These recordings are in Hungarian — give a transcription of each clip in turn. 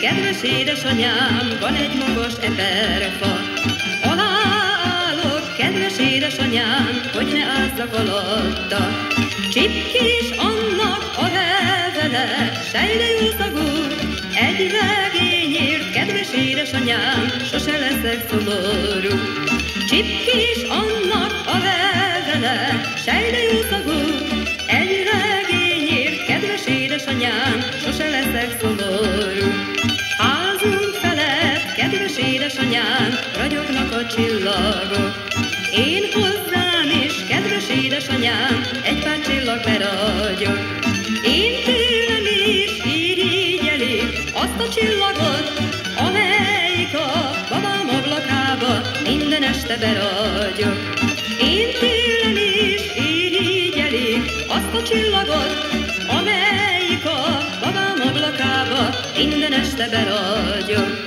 kedves édesanyám, van egy magas eperfa. Alá állok, kedves édesanyám, hogy ne ázzak alatta. Csipkés annak a levele, sejre jó szagú, egy regényért, kedves édesanyám, sose leszek szomorú. Csipkés annak a levele, sejre jó szagú, egy regényért, kedves édesanyám, sose leszek szomorú. Házunk felett, kedves édesanyám, ragyognak a csillagok. Én hozzám is, kedves édesanyám, egy pár csillag beragyog. Én tőlem is irigyelik azt a csillagot, amelyik a babám ablakába minden este beragyog. Én tőlem is irigyelik azt a csillagot, amelyik a babám ablakába minden este beragyog.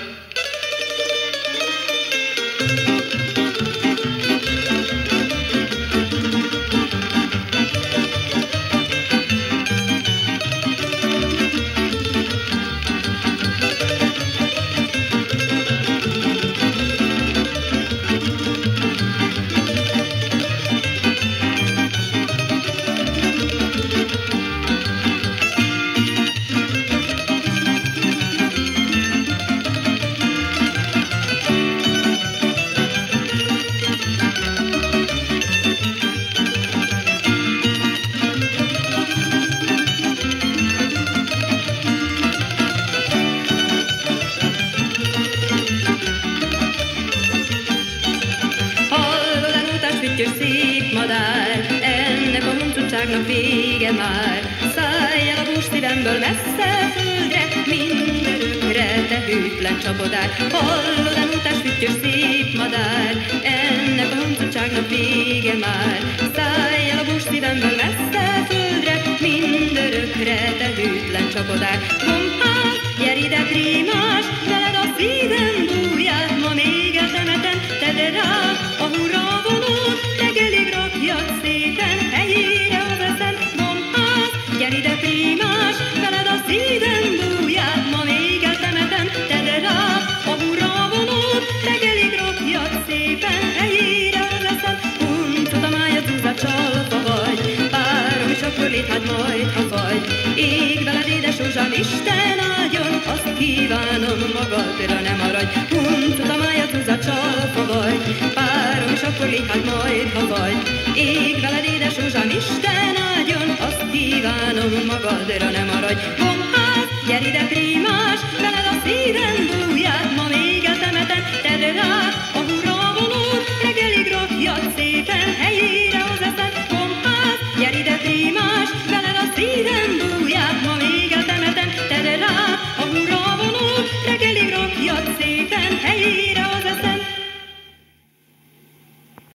Szép madár, ennek a huncutságnak vége már. Szállj el a bús szívemből messze földre, mindörökre te hűtlen csapodár. Hallod a lútás füttyös szép madár, ennek a huncutságnak vége már. Szállj el a bús szívemből messze földre, mindörökre te hűtlen csapodár. Gombház, gyere ide prímás, veled a szívem bújját, ma még eltemetem, tedd rám a hurra vonót, reggelig rakjad szépen, helyére az eszem. Gombház, gyere ide prímás, veled a szívem bújját, ma még eltemetem, tedd rám a hurra vonót, reggelig rakjad szépen, helyére az eszem. Huncut a mája zúzat csalfa vagy, párom is akkor léthád majd, ha vagy. Ég veled édes rózsám, Isten áldjon, azt kívánom, magadra ne maradj. Huncut a mája zúzat csalfa vagy, párom is akkor léthád majd, ha vagy. Ég veled édes rózsám, Isten áldjon, azt kívánom, magadra ne